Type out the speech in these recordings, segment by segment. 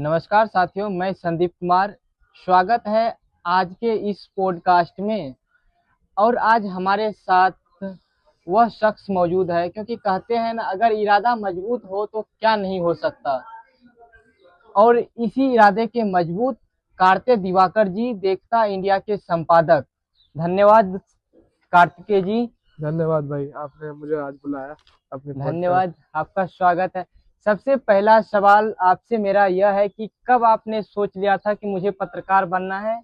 नमस्कार साथियों, मैं संदीप कुमार। स्वागत है आज के इस पॉडकास्ट में। और आज हमारे साथ वह शख्स मौजूद है, क्योंकि कहते हैं ना, अगर इरादा मजबूत हो तो क्या नहीं हो सकता। और इसी इरादे के मजबूत कार्तिकेय दिवाकर जी, देखता इंडिया के संपादक। धन्यवाद कार्तिकेय जी। धन्यवाद भाई, आपने मुझे आज बुलाया अपने पॉडकास्ट। धन्यवाद, आपका स्वागत है। सबसे पहला सवाल आपसे मेरा यह है कि कब आपने सोच लिया था कि मुझे पत्रकार बनना है?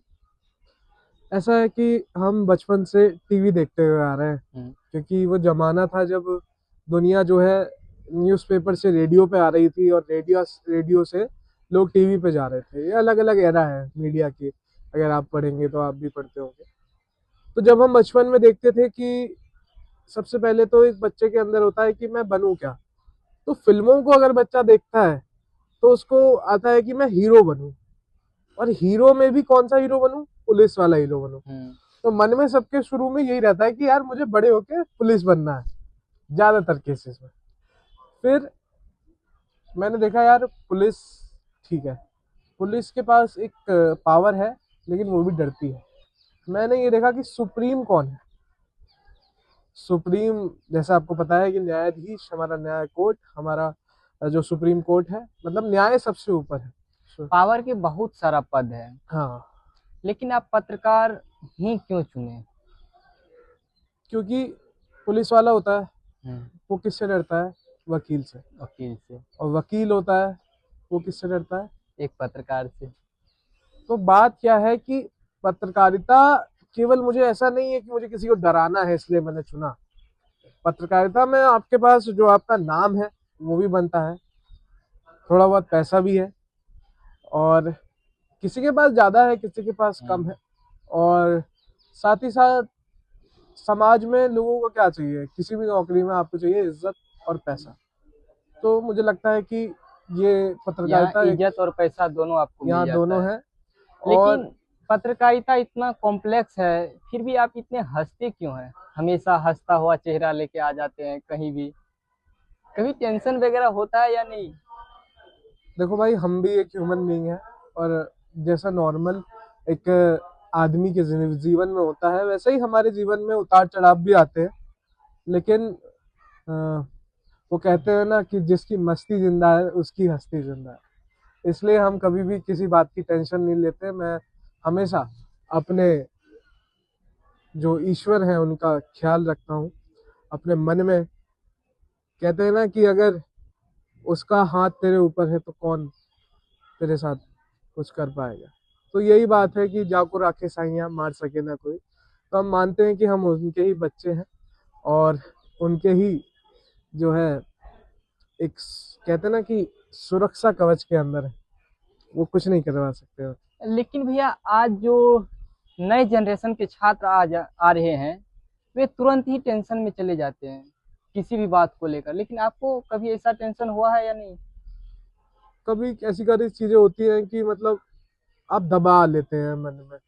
ऐसा है कि हम बचपन से टीवी देखते हुए आ रहे हैं, क्योंकि वो जमाना था जब दुनिया जो है न्यूज़पेपर से रेडियो पे आ रही थी और रेडियो से लोग टीवी पे जा रहे थे। ये अलग अलग एरा है मीडिया की, अगर आप पढ़ेंगे तो आप भी पढ़ते होंगे। तो जब हम बचपन में देखते थे कि सबसे पहले तो एक बच्चे के अंदर होता है कि मैं बनूं क्या। तो फिल्मों को अगर बच्चा देखता है तो उसको आता है कि मैं हीरो बनूं। और हीरो में भी कौन सा हीरो बनूं? पुलिस वाला हीरो बनूं। तो मन में सबके शुरू में यही रहता है कि यार मुझे बड़े होके पुलिस बनना है, ज्यादातर केसेस में। फिर मैंने देखा यार पुलिस, ठीक है, पुलिस के पास एक पावर है, लेकिन वो भी डरती है। मैंने ये देखा कि सुप्रीम कौन है। सुप्रीम, जैसा आपको पता है कि न्यायाधीश, हमारा न्याय कोर्ट, हमारा जो सुप्रीम कोर्ट है, मतलब न्याय सबसे ऊपर है। पावर के बहुत सारा पद है, हाँ, लेकिन आप पत्रकार ही क्यों चुने? क्योंकि पुलिस वाला होता है, हम्म, वो किससे डरता है? वकील से। वकील से। और वकील होता है, वो किससे डरता है? एक पत्रकार से। तो बात क्या है कि पत्रकारिता केवल, मुझे ऐसा नहीं है कि मुझे किसी को डराना है इसलिए मैंने चुना। पत्रकारिता में आपके पास जो आपका नाम है वो भी बनता है, थोड़ा बहुत पैसा भी है, और किसी के पास ज्यादा है, किसी के पास कम है। और साथ ही साथ समाज में लोगों को क्या चाहिए? किसी भी नौकरी में आपको चाहिए इज्जत और पैसा। तो मुझे लगता है कि ये यहाँ पत्रकारिता एक, इज्जत और पैसा दोनों आपको मिल यहाँ जाता दोनों है। है। और लेकिन पत्रकारिता इतना कॉम्प्लेक्स है, फिर भी आप इतने हंसते क्यों हैं? हमेशा हंसता हुआ चेहरा लेके आ जाते हैं कहीं भी। कभी टेंशन वगैरह होता है या नहीं? देखो भाई, हम भी एक ह्यूमन बीइंग है, और जैसा नॉर्मल एक आदमी के जीवन में होता है, वैसे ही हमारे जीवन में उतार चढ़ाव भी आते हैं। लेकिन अ, वो कहते हैं ना कि जिसकी मस्ती जिंदा है उसकी हस्ती जिंदा है। इसलिए हम कभी भी किसी बात की टेंशन नहीं लेते। मैं हमेशा अपने जो ईश्वर है उनका ख्याल रखता हूँ अपने मन में। कहते हैं ना कि अगर उसका हाथ तेरे ऊपर है तो कौन तेरे साथ कुछ कर पाएगा। तो यही बात है कि जाको राखे साइयां, मार सके ना कोई। तो हम मानते हैं कि हम उनके ही बच्चे हैं, और उनके ही जो है एक कहते हैं ना कि सुरक्षा कवच के अंदर है, वो कुछ नहीं करवा सकते। लेकिन भैया, आज जो नए जनरेशन के छात्र आ रहे हैं, वे तुरंत ही टेंशन में चले जाते हैं किसी भी बात को लेकर। लेकिन आपको कभी ऐसा टेंशन हुआ है या नहीं? कभी ऐसी कई चीजें होती हैं कि मतलब आप दबा लेते हैं मन में।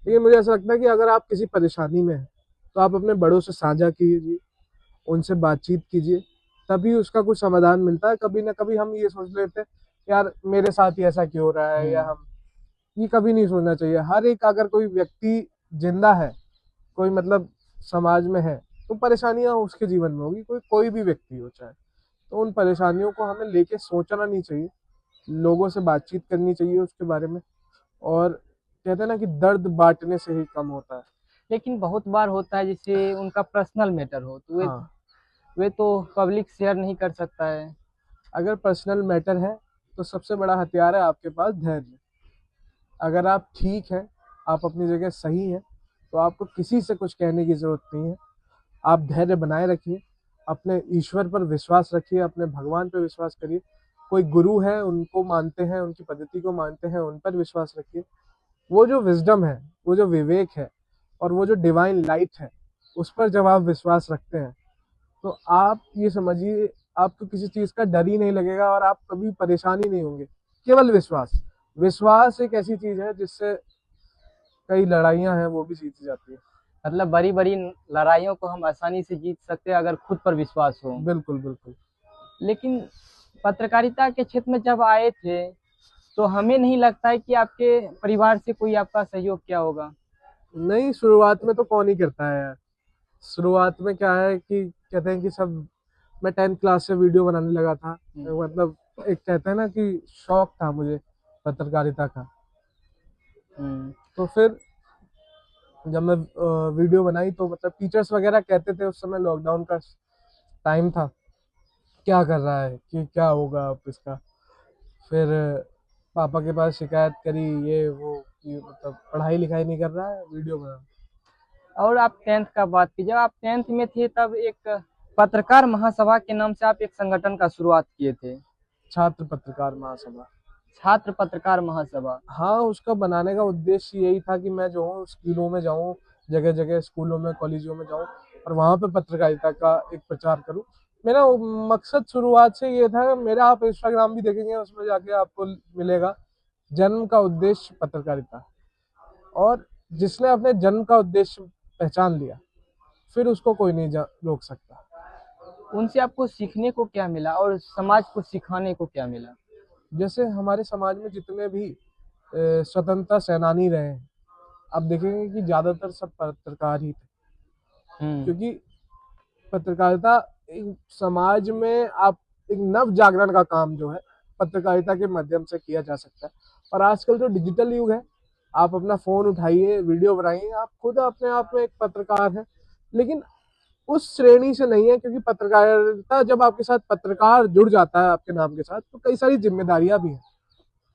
लेकिन मुझे ऐसा लगता है कि अगर आप किसी परेशानी में हैं तो आप अपने बड़ों से साझा कीजिए, उनसे बातचीत कीजिए, तभी उसका कुछ समाधान मिलता है। कभी ना कभी हम ये सोच लेते हैं यार मेरे साथ ही ऐसा क्यों हो रहा है, या हम, ये कभी नहीं सोचना चाहिए। हर एक, अगर कोई व्यक्ति जिंदा है, कोई मतलब समाज में है, तो परेशानियां उसके जीवन में होगी, कोई कोई भी व्यक्ति हो चाहे। तो उन परेशानियों को हमें लेके सोचना नहीं चाहिए, लोगों से बातचीत करनी चाहिए उसके बारे में। और कहते हैं ना कि दर्द बांटने से ही कम होता है। लेकिन बहुत बार होता है, जैसे उनका पर्सनल मैटर हो तो हाँ, वे तो पब्लिक शेयर नहीं कर सकता है। अगर पर्सनल मैटर है तो सबसे बड़ा हथियार है आपके पास धैर्य। अगर आप ठीक हैं, आप अपनी जगह सही हैं, तो आपको किसी से कुछ कहने की जरूरत नहीं है। आप धैर्य बनाए रखिए, अपने ईश्वर पर विश्वास रखिए, अपने भगवान पर विश्वास करिए। कोई गुरु है उनको मानते हैं, उनकी पद्धति को मानते हैं, उन पर विश्वास रखिए। वो जो विजडम है, वो जो विवेक है, और वो जो डिवाइन लाइट है, उस पर जब आप विश्वास रखते हैं तो आप ये समझिए, आपको किसी चीज का डर ही नहीं लगेगा और आप कभी परेशान ही नहीं होंगे। केवल विश्वास। विश्वास एक ऐसी चीज है जिससे कई लड़ाइयां हैं वो भी जीती जाती है। मतलब बड़ी बड़ी लड़ाइयों को हम आसानी से जीत सकते हैं अगर खुद पर विश्वास हो। बिल्कुल बिल्कुल। लेकिन पत्रकारिता के क्षेत्र में जब आए थे, तो हमें नहीं लगता है कि आपके परिवार से कोई आपका सहयोग किया होगा। नहीं, शुरुआत में तो कौन ही करता है यार। शुरुआत में क्या है कि कहते हैं कि सब, मैं 10th क्लास से वीडियो बनाने लगा था। मतलब एक कहते हैं ना कि शौक था मुझे पत्रकारिता का। तो फिर जब मैं वीडियो बनाई तो मतलब टीचर्स वगैरह कहते थे, उस समय लॉकडाउन का टाइम था, क्या कर रहा है, कि क्या होगा अब इसका। फिर पापा के पास शिकायत करी, ये वो, कि मतलब पढ़ाई लिखाई नहीं कर रहा है, वीडियो बना। और आप 10th का बात की, जब आप 10th में थे तब एक पत्रकार महासभा के नाम से आप एक संगठन का शुरुआत किए थे। छात्र पत्रकार महासभा। छात्र पत्रकार महासभा। हाँ, उसका बनाने का उद्देश्य यही था कि मैं जो हूँ स्कूलों में जाऊँ, जगह जगह स्कूलों में कॉलेजों में जाऊँ और वहाँ पे पत्रकारिता का एक प्रचार करूँ। मेरा मकसद शुरुआत से ये था। मेरा आप इंस्टाग्राम भी देखेंगे, उसमें जाके आपको मिलेगा, जन्म का उद्देश्य पत्रकारिता। और जिसने अपने जन्म का उद्देश्य पहचान लिया, फिर उसको कोई नहीं रोक सकता। उनसे आपको सीखने को क्या मिला और समाज को सिखाने को क्या मिला? जैसे हमारे समाज में जितने भी स्वतंत्रता सेनानी रहे हैं, आप देखेंगे कि ज्यादातर सब पत्रकार ही थे। क्योंकि पत्रकारिता एक समाज में आप एक नव जागरण का काम जो है पत्रकारिता के माध्यम से किया जा सकता है। और आजकल जो डिजिटल युग है, आप अपना फोन उठाइए, वीडियो बनाइए, आप खुद अपने आप में एक पत्रकार हैं। लेकिन उस श्रेणी से नहीं है, क्योंकि पत्रकारिता जब आपके साथ पत्रकार जुड़ जाता है आपके नाम के साथ, तो कई सारी जिम्मेदारियां भी हैं।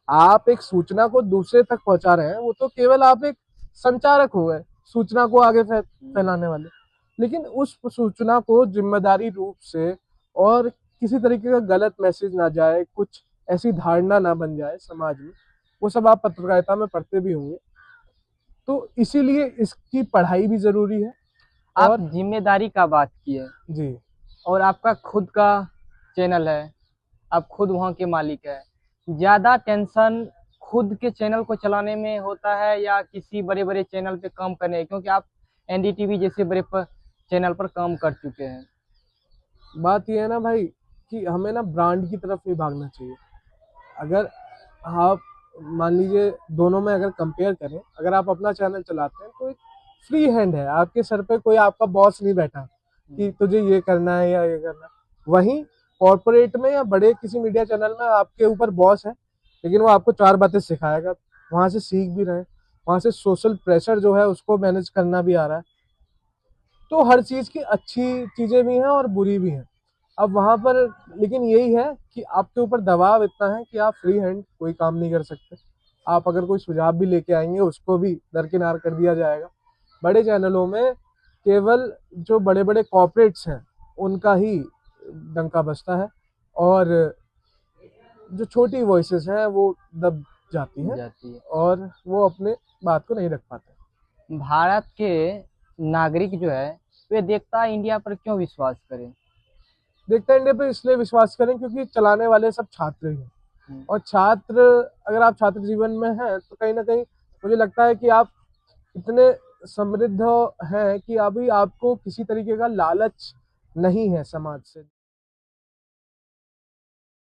आप एक सूचना को दूसरे तक पहुंचा रहे हैं, वो तो केवल आप एक संचारक हो गए, सूचना को आगे फैलाने वाले। लेकिन उस सूचना को जिम्मेदारी रूप से, और किसी तरीके का गलत मैसेज ना जाए, कुछ ऐसी धारणा ना बन जाए समाज में, वो सब आप पत्रकारिता में पढ़ते भी होंगे। तो इसीलिए इसकी पढ़ाई भी जरूरी है। आप जिम्मेदारी का बात किए जी। और आपका खुद का चैनल है, आप खुद वहाँ के मालिक है, ज्यादा टेंशन खुद के चैनल को चलाने में होता है या किसी बड़े बड़े चैनल पे काम करने, क्योंकि आप एनडीटीवी जैसे बड़े चैनल पर काम कर चुके हैं। बात यह है ना भाई कि हमें ना ब्रांड की तरफ नहीं भागना चाहिए। अगर आप मान लीजिए दोनों में अगर कंपेयर करें, अगर आप अपना चैनल चलाते हैं तो एक फ्री हैंड है, आपके सर पे कोई आपका बॉस नहीं बैठा कि तुझे ये करना है या ये करना है। वहीं कॉर्पोरेट में या बड़े किसी मीडिया चैनल में आपके ऊपर बॉस है, लेकिन वो आपको 4 बातें सिखाएगा, वहां से सीख भी रहे हैं, वहां से सोशल प्रेशर जो है उसको मैनेज करना भी आ रहा है। तो हर चीज की अच्छी चीजें भी हैं और बुरी भी हैं। अब वहां पर लेकिन यही है कि आपके ऊपर दबाव इतना है कि आप फ्री हैंड कोई काम नहीं कर सकते। आप अगर कोई सुझाव भी लेके आएंगे, उसको भी दरकिनार कर दिया जाएगा। बड़े चैनलों में केवल जो बड़े बड़े कॉर्पोरेट्स हैं उनका ही डंका बजता है, और जो छोटी वॉइसेस हैं वो दब जाती हैं और वो अपने बात को नहीं रख पाते। भारत के नागरिक जो है वे देखता इंडिया पर क्यों विश्वास करें? देखता इंडिया पे इसलिए विश्वास करें क्योंकि चलाने वाले सब छात्र ही हैं। और छात्र, अगर आप छात्र जीवन में हैं तो कहीं ना कहीं मुझे लगता है कि आप इतने समृद्ध हैं कि अभी आपको किसी तरीके का लालच नहीं है समाज से।